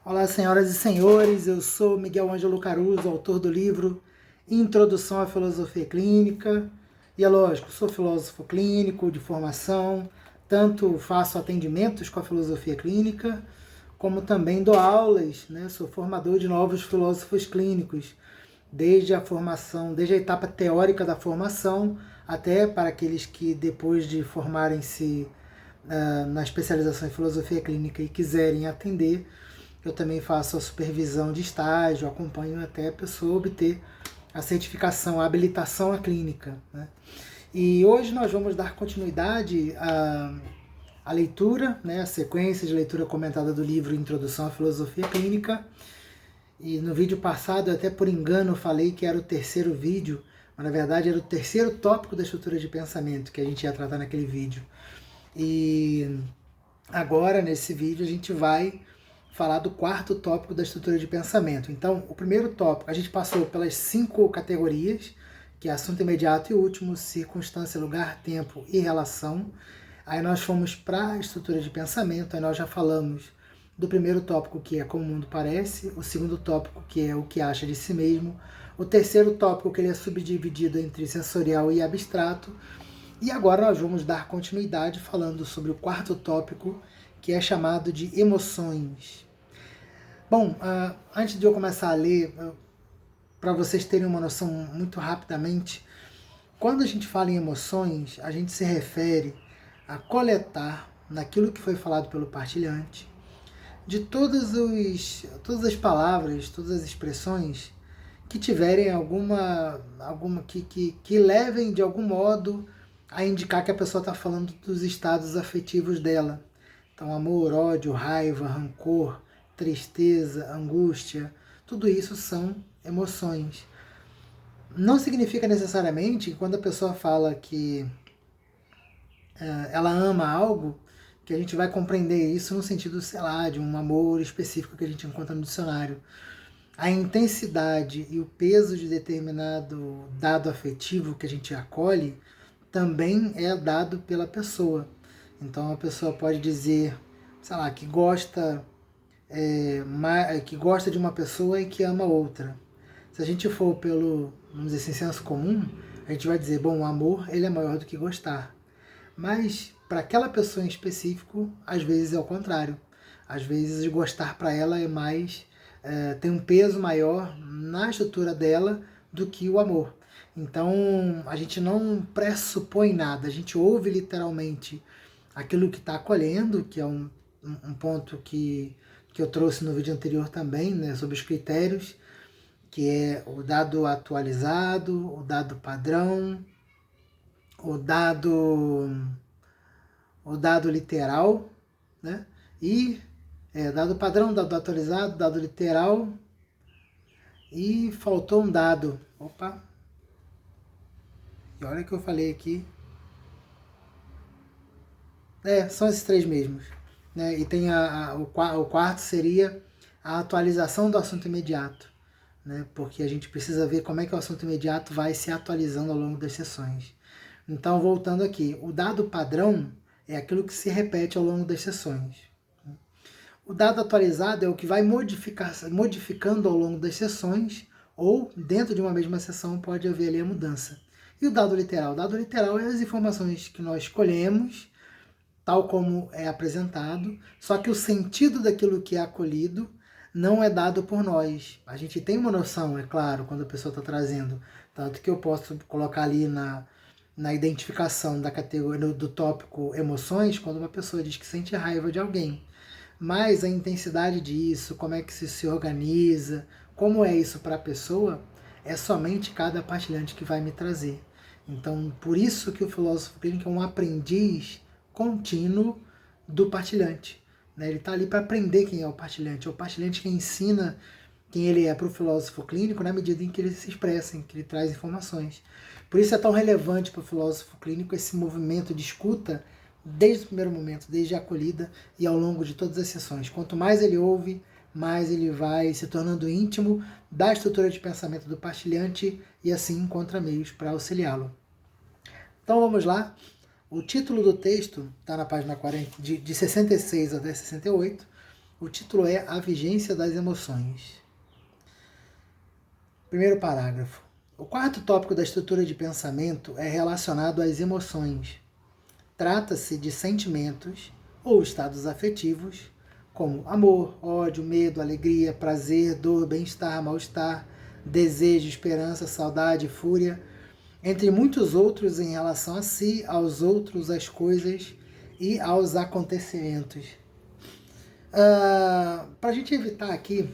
Olá, senhoras e senhores, eu sou Miguel Ângelo Caruso, autor do livro Introdução à Filosofia Clínica. E é lógico, sou filósofo clínico de formação, tanto faço atendimentos com a filosofia clínica, como também dou aulas, né? Sou formador de novos filósofos clínicos, desde a formação, desde a etapa teórica da formação, até para aqueles que depois de formarem-se na especialização em filosofia clínica e quiserem atender. Eu também faço a supervisão de estágio, acompanho até a pessoa obter a certificação, a habilitação à clínica, né? E hoje nós vamos dar continuidade à leitura, né, a sequência de leitura comentada do livro Introdução à Filosofia Clínica. E no vídeo passado, eu até por engano falei que era o terceiro vídeo, mas na verdade era o terceiro tópico da estrutura de pensamento que a gente ia tratar naquele vídeo. E agora, nesse vídeo, a gente vai falar do quarto tópico da estrutura de pensamento. Então, o primeiro tópico, a gente passou pelas 5 categorias, que é assunto imediato e último, circunstância, lugar, tempo e relação. Aí nós fomos para a estrutura de pensamento, aí nós já falamos do primeiro tópico, que é como o mundo parece, o segundo tópico, que é o que acha de si mesmo, o terceiro tópico, que ele é subdividido entre sensorial e abstrato, e agora nós vamos dar continuidade falando sobre o quarto tópico, que é chamado de emoções. Bom, antes de eu começar a ler, para vocês terem uma noção muito rapidamente, quando a gente fala em emoções, a gente se refere a coletar naquilo que foi falado pelo partilhante, de todas as palavras, todas as expressões que tiverem alguma que levem de algum modo a indicar que a pessoa está falando dos estados afetivos dela. Então, amor, ódio, raiva, rancor, tristeza, angústia, tudo isso são emoções. Não significa necessariamente que quando a pessoa fala que ela ama algo, que a gente vai compreender isso no sentido, sei lá, de um amor específico que a gente encontra no dicionário. A intensidade e o peso de determinado dado afetivo que a gente acolhe também é dado pela pessoa. Então a pessoa pode dizer, sei lá, que gosta de uma pessoa e que ama outra. Se a gente for pelo, vamos dizer assim, senso comum, a gente vai dizer, bom, o amor ele é maior do que gostar. Mas para aquela pessoa em específico, às vezes é o contrário. Às vezes gostar para ela é mais, tem um peso maior na estrutura dela do que o amor. Então a gente não pressupõe nada, a gente ouve literalmente aquilo que está acolhendo, que é um ponto que eu trouxe no vídeo anterior também, né, sobre os critérios, que é o dado atualizado, o dado padrão, o dado literal, né? E dado padrão, dado atualizado, dado literal, e faltou um dado. Opa! E olha que eu falei aqui. São esses três mesmos. Né? E tem o quarto seria a atualização do assunto imediato. Né? Porque a gente precisa ver como é que o assunto imediato vai se atualizando ao longo das sessões. Então, voltando aqui, o dado padrão é aquilo que se repete ao longo das sessões. O dado atualizado é o que vai modificando ao longo das sessões, ou dentro de uma mesma sessão pode haver ali a mudança. E o dado literal? O dado literal é as informações que nós escolhemos, tal como é apresentado, só que o sentido daquilo que é acolhido não é dado por nós. A gente tem uma noção, é claro, quando a pessoa está trazendo, tanto que eu posso colocar ali na identificação da categoria do tópico emoções, quando uma pessoa diz que sente raiva de alguém. Mas a intensidade disso, como é que se organiza, como é isso para a pessoa, é somente cada partilhante que vai me trazer. Então, por isso que o filósofo clínico é um aprendiz contínuo do partilhante. Né? Ele está ali para aprender quem é o partilhante. É o partilhante que ensina quem ele é para o filósofo clínico na medida em que ele se expressa, em que ele traz informações. Por isso é tão relevante para o filósofo clínico esse movimento de escuta desde o primeiro momento, desde a acolhida e ao longo de todas as sessões. Quanto mais ele ouve, mais ele vai se tornando íntimo da estrutura de pensamento do partilhante e assim encontra meios para auxiliá-lo. Então vamos lá. O título do texto está na página 40, de 66 até 68. O título é A Vigência das Emoções. Primeiro parágrafo. O quarto tópico da estrutura de pensamento é relacionado às emoções. Trata-se de sentimentos ou estados afetivos, como amor, ódio, medo, alegria, prazer, dor, bem-estar, mal-estar, desejo, esperança, saudade, fúria, entre muitos outros em relação a si, aos outros, às coisas e aos acontecimentos. Para a gente evitar aqui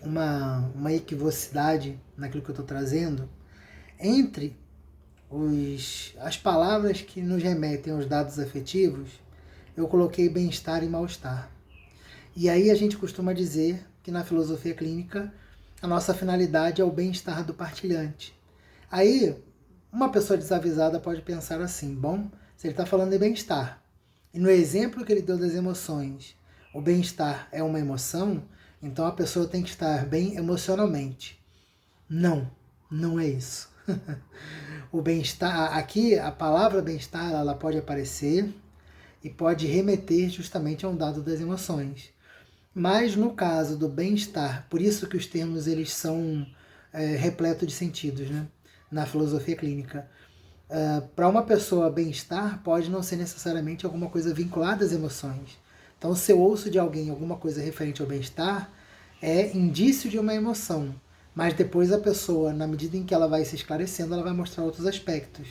uma equivocidade naquilo que eu estou trazendo, entre as palavras que nos remetem aos dados afetivos, eu coloquei bem-estar e mal-estar. E aí a gente costuma dizer que na filosofia clínica a nossa finalidade é o bem-estar do partilhante. Aí uma pessoa desavisada pode pensar assim, bom, se ele está falando de bem-estar, e no exemplo que ele deu das emoções, o bem-estar é uma emoção, então a pessoa tem que estar bem emocionalmente. Não, não é isso. O bem-estar, aqui a palavra bem-estar, ela pode aparecer e pode remeter justamente a um dado das emoções. Mas no caso do bem-estar, por isso que os termos eles são repletos de sentidos, né? Na filosofia clínica. Para uma pessoa, bem-estar pode não ser necessariamente alguma coisa vinculada às emoções. Então, se eu ouço de alguém alguma coisa referente ao bem-estar, é indício de uma emoção. Mas depois a pessoa, na medida em que ela vai se esclarecendo, ela vai mostrar outros aspectos.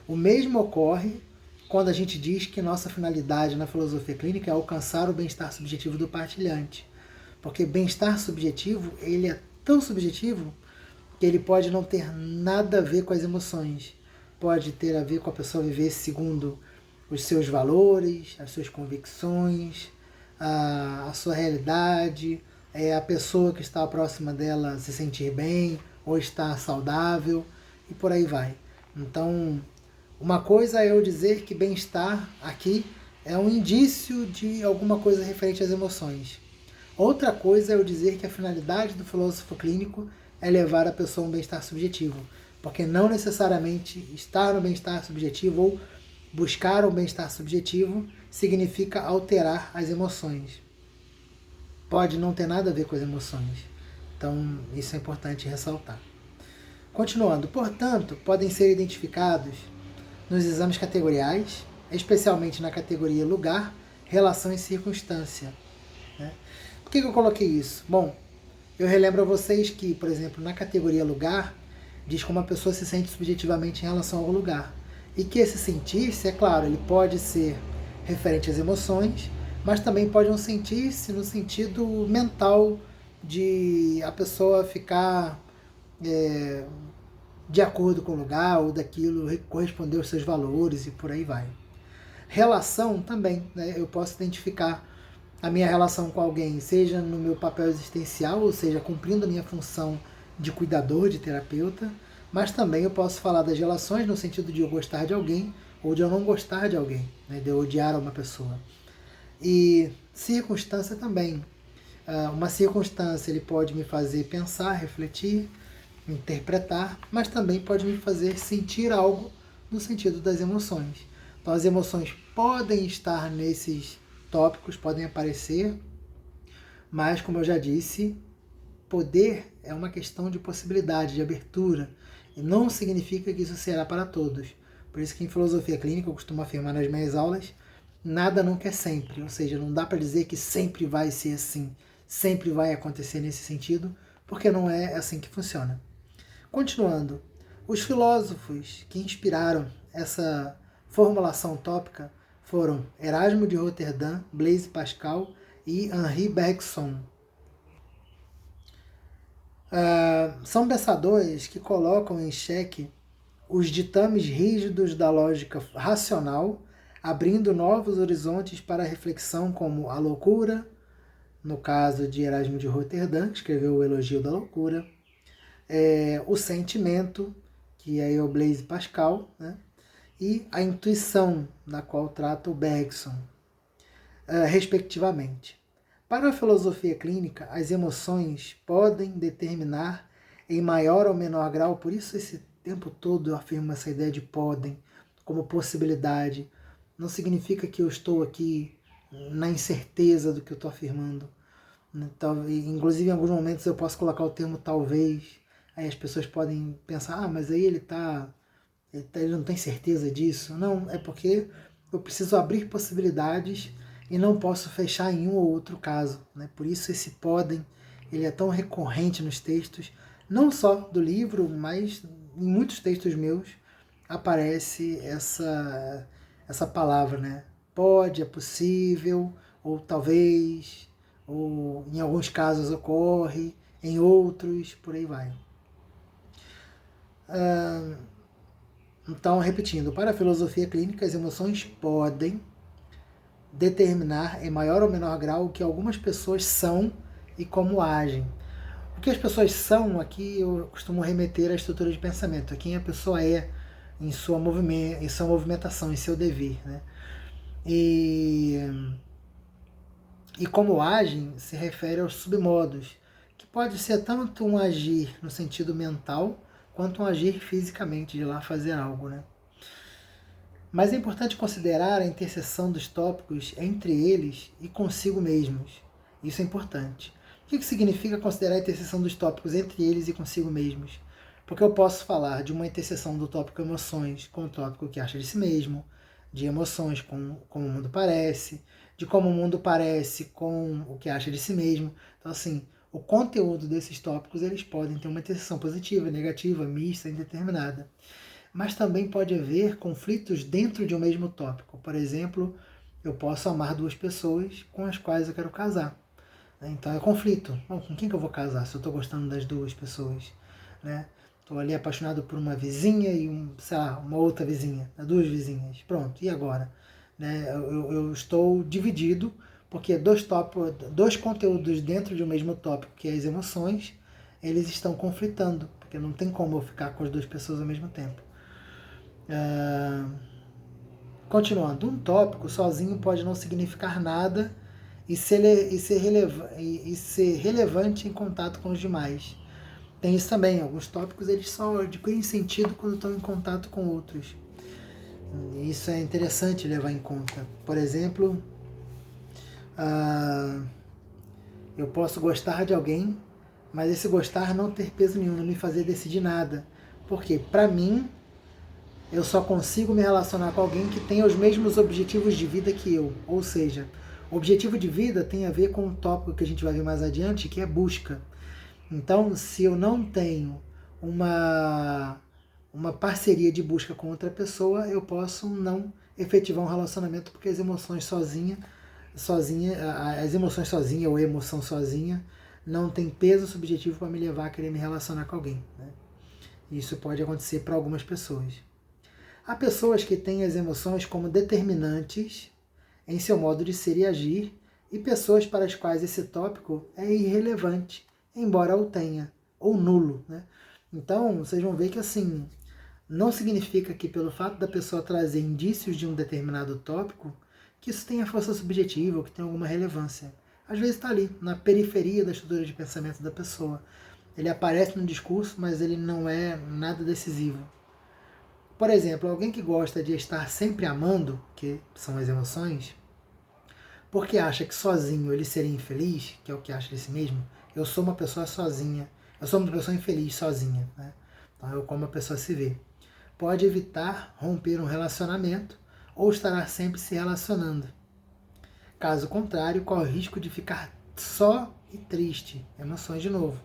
O mesmo ocorre quando a gente diz que nossa finalidade na filosofia clínica é alcançar o bem-estar subjetivo do partilhante. Porque bem-estar subjetivo, ele é tão subjetivo que ele pode não ter nada a ver com as emoções. Pode ter a ver com a pessoa viver segundo os seus valores, as suas convicções, a sua realidade, a pessoa que está próxima dela se sentir bem ou estar saudável e por aí vai. Então, uma coisa é eu dizer que bem-estar aqui é um indício de alguma coisa referente às emoções. Outra coisa é eu dizer que a finalidade do filósofo clínico é levar a pessoa a um bem-estar subjetivo, porque não necessariamente estar no bem-estar subjetivo ou buscar um bem-estar subjetivo significa alterar as emoções. Pode não ter nada a ver com as emoções. Então, isso é importante ressaltar. Continuando, portanto, podem ser identificados nos exames categoriais, especialmente na categoria lugar, relação e circunstância. Né? Por que eu coloquei isso? Bom, eu relembro a vocês que, por exemplo, na categoria lugar, diz como a pessoa se sente subjetivamente em relação ao lugar. E que esse sentir-se, é claro, ele pode ser referente às emoções, mas também pode não sentir-se no sentido mental de a pessoa ficar de acordo com o lugar ou daquilo corresponder aos seus valores e por aí vai. Relação também, né? Eu posso identificar a minha relação com alguém, seja no meu papel existencial, ou seja, cumprindo a minha função de cuidador, de terapeuta, mas também eu posso falar das relações no sentido de eu gostar de alguém ou de eu não gostar de alguém, né? De eu odiar uma pessoa. E circunstância também. Uma circunstância ele pode me fazer pensar, refletir, interpretar, mas também pode me fazer sentir algo no sentido das emoções. Então as emoções podem estar nesses tópicos, podem aparecer, mas como eu já disse, poder é uma questão de possibilidade, de abertura, e não significa que isso será para todos. Por isso que em filosofia clínica eu costumo afirmar nas minhas aulas, nada nunca é sempre, ou seja, não dá para dizer que sempre vai ser assim, sempre vai acontecer nesse sentido, porque não é assim que funciona. Continuando, os filósofos que inspiraram essa formulação tópica foram Erasmo de Roterdã, Blaise Pascal e Henri Bergson. São pensadores que colocam em xeque os ditames rígidos da lógica racional, abrindo novos horizontes para a reflexão como a loucura, no caso de Erasmo de Roterdã, que escreveu o Elogio da Loucura, o sentimento, que é o Blaise Pascal, né? E a intuição, na qual trata o Bergson, respectivamente. Para a filosofia clínica, as emoções podem determinar em maior ou menor grau, por isso esse tempo todo eu afirmo essa ideia de podem, como possibilidade. Não significa que eu estou aqui na incerteza do que eu estou afirmando. Então, inclusive, em alguns momentos eu posso colocar o termo talvez, aí as pessoas podem pensar, mas aí ele não tem certeza disso. Não, é porque eu preciso abrir possibilidades e não posso fechar em um ou outro caso, né? Por isso esse podem, ele é tão recorrente nos textos, não só do livro, mas em muitos textos meus aparece essa palavra, né? Pode, é possível, ou talvez, ou em alguns casos ocorre, em outros, por aí vai. Então, repetindo, para a filosofia clínica, as emoções podem determinar em maior ou menor grau o que algumas pessoas são e como agem. O que as pessoas são, aqui eu costumo remeter à estrutura de pensamento, a quem a pessoa é em sua movimentação, em seu dever, né? E como agem se refere aos submodos, que pode ser tanto um agir no sentido mental, quanto um agir fisicamente, de ir lá fazer algo, né? Mas é importante considerar a interseção dos tópicos entre eles e consigo mesmos. Isso é importante. O que significa considerar a interseção dos tópicos entre eles e consigo mesmos? Porque eu posso falar de uma interseção do tópico emoções com o tópico que acha de si mesmo, de emoções com como o mundo parece, de como o mundo parece com o que acha de si mesmo. Então, assim, o conteúdo desses tópicos eles podem ter uma interseção positiva, negativa, mista, indeterminada. Mas também pode haver conflitos dentro de um mesmo tópico. Por exemplo, eu posso amar duas pessoas com as quais eu quero casar. Então é conflito. Bom, com quem que eu vou casar se eu estou gostando das duas pessoas? Né? Estou ali apaixonado por uma vizinha e uma outra vizinha, duas vizinhas. Pronto, e agora? Né? Eu estou dividido porque dois conteúdos dentro de um mesmo tópico, que é as emoções, eles estão conflitando, porque não tem como eu ficar com as duas pessoas ao mesmo tempo. Continuando, um tópico sozinho pode não significar nada e ser relevante em contato com os demais. Tem isso também, alguns tópicos eles só adquirem sentido quando estão em contato com outros. Isso é interessante levar em conta. Por exemplo, eu posso gostar de alguém, mas esse gostar não ter peso nenhum, não me fazer decidir nada. Porque, para mim, eu só consigo me relacionar com alguém que tenha os mesmos objetivos de vida que eu. Ou seja, o objetivo de vida tem a ver com um tópico que a gente vai ver mais adiante, que é busca. Então, se eu não tenho uma parceria de busca com outra pessoa, eu posso não efetivar um relacionamento, porque as emoções as emoções sozinha ou a emoção sozinha não tem peso subjetivo para me levar a querer me relacionar com alguém. Né? Isso pode acontecer para algumas pessoas. Há pessoas que têm as emoções como determinantes em seu modo de ser e agir, e pessoas para as quais esse tópico é irrelevante, embora o tenha, ou nulo. Né? Então, vocês vão ver que assim, não significa que pelo fato da pessoa trazer indícios de um determinado tópico, que isso tenha força subjetiva ou que tenha alguma relevância. Às vezes está ali, na periferia da estrutura de pensamento da pessoa. Ele aparece no discurso, mas ele não é nada decisivo. Por exemplo, alguém que gosta de estar sempre amando, que são as emoções, porque acha que sozinho ele seria infeliz, que é o que acha de si mesmo. Eu sou uma pessoa sozinha, eu sou uma pessoa infeliz sozinha. Né? Então é como a pessoa se vê. Pode evitar romper um relacionamento ou estará sempre se relacionando. Caso contrário, corre o risco de ficar só e triste, emoções de novo.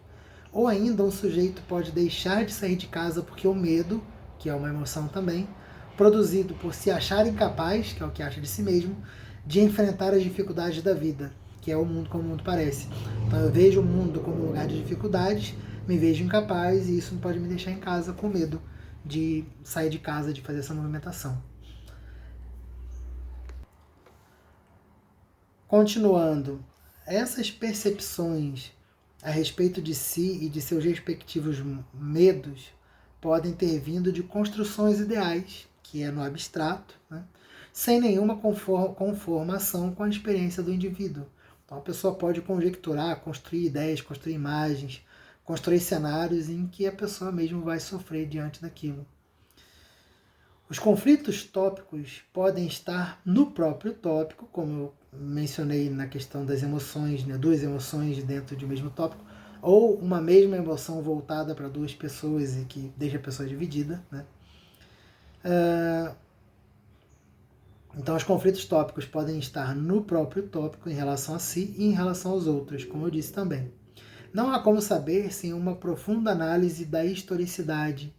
Ou ainda um sujeito pode deixar de sair de casa porque o medo, que é uma emoção também, produzido por se achar incapaz, que é o que acha de si mesmo, de enfrentar as dificuldades da vida, que é o mundo como o mundo parece. Então eu vejo o mundo como um lugar de dificuldades, me vejo incapaz e isso pode me deixar em casa com medo de sair de casa, de fazer essa movimentação. Continuando, essas percepções a respeito de si e de seus respectivos medos podem ter vindo de construções ideais, que é no abstrato, né? Sem nenhuma conformação com a experiência do indivíduo. Então a pessoa pode conjecturar, construir ideias, construir imagens, construir cenários em que a pessoa mesmo vai sofrer diante daquilo. Os conflitos tópicos podem estar no próprio tópico, como eu mencionei na questão das emoções, né, duas emoções dentro de um mesmo tópico, ou uma mesma emoção voltada para duas pessoas e que deixa a pessoa dividida, né? Então, os conflitos tópicos podem estar no próprio tópico em relação a si e em relação aos outros, como eu disse também. Não há como saber sem uma profunda análise da historicidade.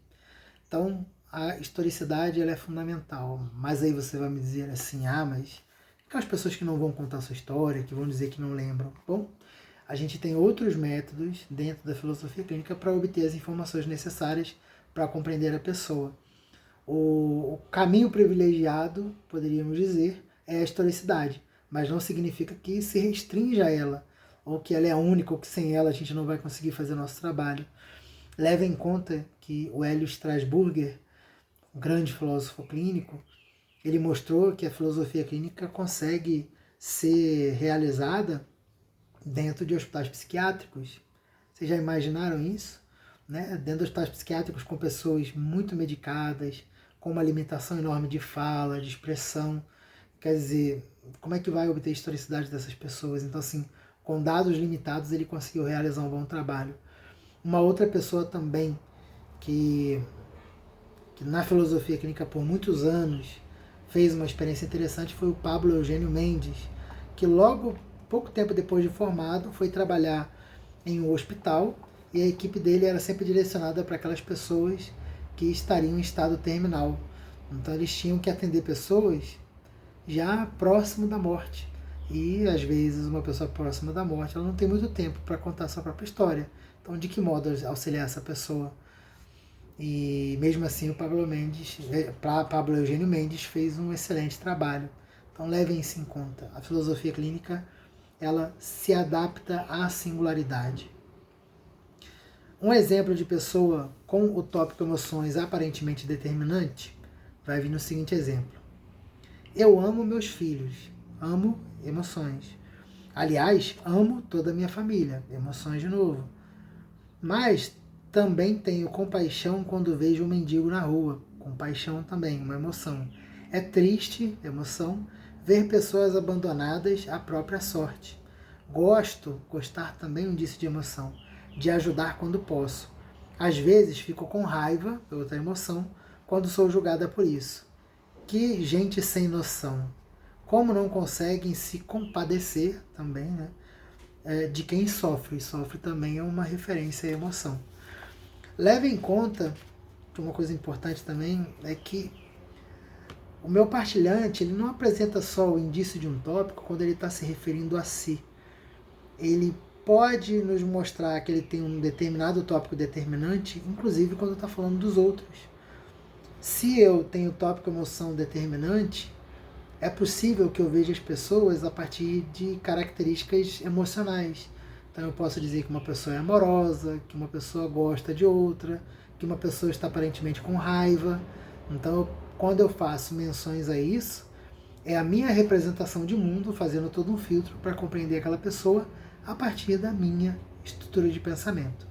Então, a historicidade ela é fundamental. Mas aí você vai me dizer assim, mas aquelas pessoas que não vão contar sua história, que vão dizer que não lembram. Bom, a gente tem outros métodos dentro da filosofia clínica para obter as informações necessárias para compreender a pessoa. O caminho privilegiado, poderíamos dizer, é a historicidade, mas não significa que se restringe a ela, ou que ela é a única, ou que sem ela a gente não vai conseguir fazer nosso trabalho. Leve em conta que o Hélio Strasburger, um grande filósofo clínico, ele mostrou que a filosofia clínica consegue ser realizada dentro de hospitais psiquiátricos. Vocês já imaginaram isso? Né? Dentro de hospitais psiquiátricos com pessoas muito medicadas, com uma limitação enorme de fala, de expressão. Quer dizer, como é que vai obter a historicidade dessas pessoas? Então, assim, com dados limitados, ele conseguiu realizar um bom trabalho. Uma outra pessoa também que na filosofia clínica por muitos anos fez uma experiência interessante foi o Pablo Eugênio Mendes, que logo, pouco tempo depois de formado, foi trabalhar em um hospital e a equipe dele era sempre direcionada para aquelas pessoas que estariam em estado terminal. Então eles tinham que atender pessoas já próximo da morte. E às vezes uma pessoa próxima da morte ela não tem muito tempo para contar sua própria história. Então de que modo auxiliar essa pessoa? E mesmo assim o Pablo Eugênio Mendes fez um excelente trabalho. Então levem isso em conta. A filosofia clínica ela se adapta à singularidade. Um exemplo de pessoa com o tópico emoções aparentemente determinante vai vir no seguinte exemplo. Eu amo meus filhos, amo emoções. Aliás, amo toda a minha família, emoções de novo. Mas também tenho compaixão quando vejo um mendigo na rua, compaixão também, uma emoção. É triste, emoção, ver pessoas abandonadas à própria sorte. Gostar também um indício de emoção, de ajudar quando posso. Às vezes fico com raiva, outra emoção, quando sou julgada por isso. Que gente sem noção. Como não conseguem se compadecer também, né? De quem sofre. E sofre também é uma referência à emoção. Leve em conta que uma coisa importante também é que o meu partilhante ele não apresenta só o indício de um tópico quando ele está se referindo a si. Ele pode nos mostrar que ele tem um determinado tópico determinante, inclusive quando está falando dos outros. Se eu tenho tópico emoção determinante, é possível que eu veja as pessoas a partir de características emocionais. Então eu posso dizer que uma pessoa é amorosa, que uma pessoa gosta de outra, que uma pessoa está aparentemente com raiva. Então quando eu faço menções a isso, é a minha representação de mundo fazendo todo um filtro para compreender aquela pessoa a partir da minha estrutura de pensamento.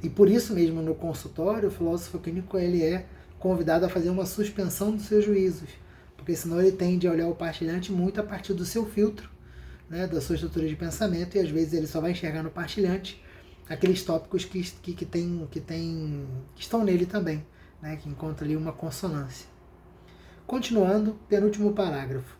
E por isso mesmo no consultório, o filósofo clínico ele é convidado a fazer uma suspensão dos seus juízos, porque senão ele tende a olhar o partilhante muito a partir do seu filtro, né, da sua estrutura de pensamento, e às vezes ele só vai enxergar no partilhante aqueles tópicos que estão nele também, né, que encontra ali uma consonância. Continuando, penúltimo parágrafo.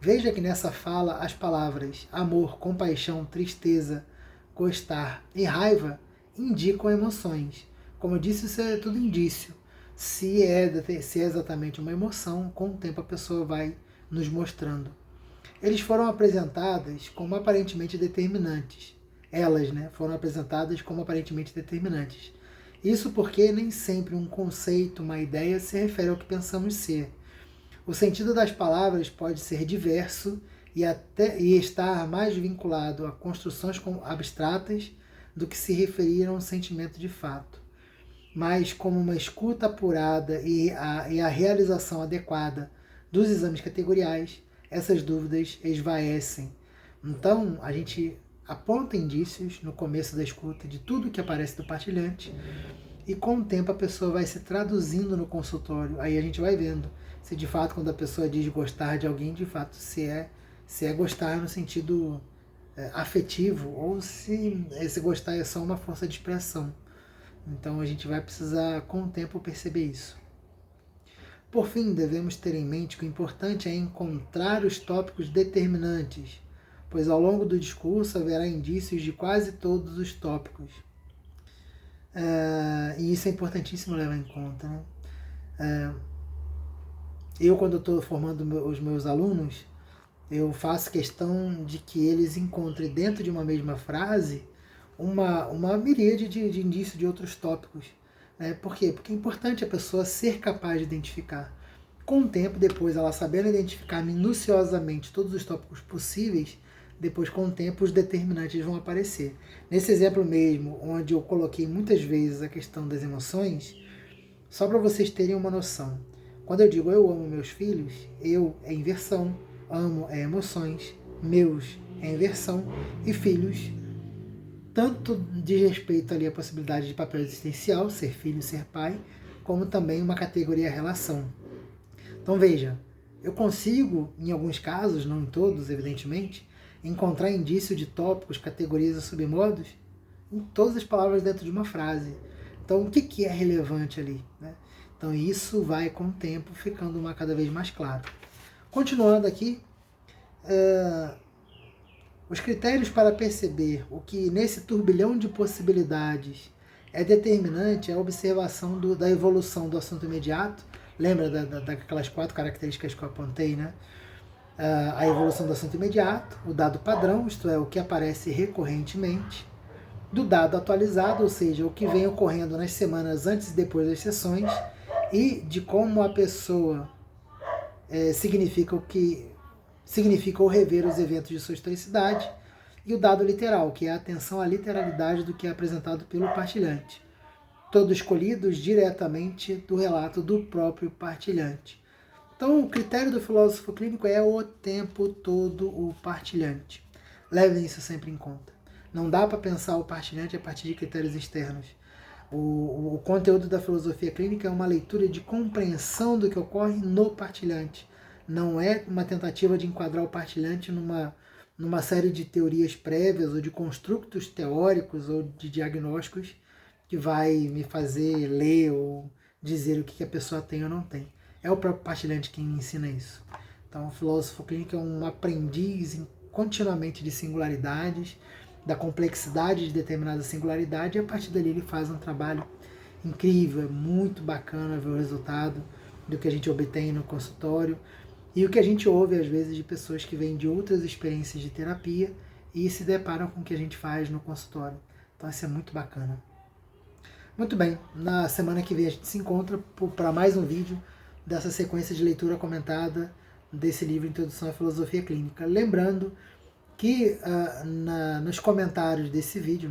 Veja que nessa fala as palavras amor, compaixão, tristeza, gostar e raiva indicam emoções. Como eu disse, isso é tudo indício. Se é exatamente uma emoção, com o tempo a pessoa vai nos mostrando. Eles foram apresentadas como aparentemente determinantes. Elas, né, foram apresentadas como aparentemente determinantes. Isso porque nem sempre um conceito, uma ideia se refere ao que pensamos ser. O sentido das palavras pode ser diverso e estar mais vinculado a construções abstratas do que se referir a um sentimento de fato. Mas como uma escuta apurada e a realização adequada dos exames categoriais, essas dúvidas esvaecem. Então, a gente aponta indícios no começo da escuta de tudo que aparece do partilhante e com o tempo a pessoa vai se traduzindo no consultório. Aí a gente vai vendo se de fato quando a pessoa diz gostar de alguém, de fato se é se é gostar no sentido afetivo ou se esse gostar é só uma força de expressão. Então a gente vai precisar com o tempo perceber isso. Por fim, devemos ter em mente que o importante é encontrar os tópicos determinantes, pois ao longo do discurso haverá indícios de quase todos os tópicos. E isso é importantíssimo levar em conta, né? Eu, quando estou formando os meus alunos, eu faço questão de que eles encontrem dentro de uma mesma frase uma miríade de indícios de outros tópicos. Por quê? Porque é importante a pessoa ser capaz de identificar. Com o tempo, depois, ela sabendo identificar minuciosamente todos os tópicos possíveis, depois, com o tempo, os determinantes vão aparecer. Nesse exemplo mesmo, onde eu coloquei muitas vezes a questão das emoções, só para vocês terem uma noção. Quando eu digo eu amo meus filhos, eu é inversão, amo é emoções, meus é inversão e filhos tanto diz respeito ali à possibilidade de papel existencial, ser filho, ser pai, como também uma categoria relação. Então veja, eu consigo, em alguns casos, não em todos, evidentemente, encontrar indício de tópicos, categorias e submodos em todas as palavras dentro de uma frase. Então o que é relevante ali? Então isso vai com o tempo ficando cada vez mais claro. Continuando aqui, os critérios para perceber o que nesse turbilhão de possibilidades é determinante é a observação da evolução do assunto imediato. Lembra daquelas 4 características que eu apontei, né? A evolução do assunto imediato, o dado padrão, isto é, o que aparece recorrentemente, do dado atualizado, ou seja, o que vem ocorrendo nas semanas antes e depois das sessões, e de como a pessoa significa ou rever os eventos de sua historicidade, e o dado literal, que é a atenção à literalidade do que é apresentado pelo partilhante, todos escolhidos diretamente do relato do próprio partilhante. Então, o critério do filósofo clínico é o tempo todo o partilhante. Levem isso sempre em conta. Não dá para pensar o partilhante a partir de critérios externos. O conteúdo da filosofia clínica é uma leitura de compreensão do que ocorre no partilhante. Não é uma tentativa de enquadrar o partilhante numa série de teorias prévias ou de construtos teóricos ou de diagnósticos que vai me fazer ler ou dizer o que a pessoa tem ou não tem. É o próprio partilhante quem me ensina isso. Então, o filósofo clínico é um aprendiz continuamente de singularidades, da complexidade de determinada singularidade, e a partir dali ele faz um trabalho incrível, é muito bacana ver o resultado do que a gente obtém no consultório e o que a gente ouve às vezes de pessoas que vêm de outras experiências de terapia e se deparam com o que a gente faz no consultório. Então isso é muito bacana. Muito bem, na semana que vem a gente se encontra para mais um vídeo dessa sequência de leitura comentada desse livro Introdução à Filosofia Clínica. Lembrando que nos comentários desse vídeo,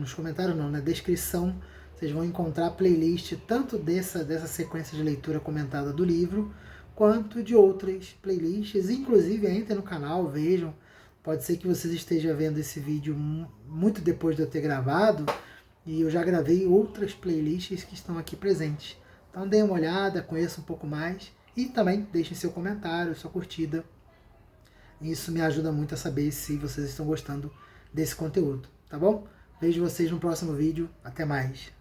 na descrição, vocês vão encontrar playlist tanto dessa sequência de leitura comentada do livro, quanto de outras playlists. Inclusive, entrem no canal, vejam. Pode ser que vocês estejam vendo esse vídeo muito depois de eu ter gravado, e eu já gravei outras playlists que estão aqui presentes. Então deem uma olhada, conheçam um pouco mais, e também deixem seu comentário, sua curtida. Isso me ajuda muito a saber se vocês estão gostando desse conteúdo, tá bom? Vejo vocês no próximo vídeo. Até mais!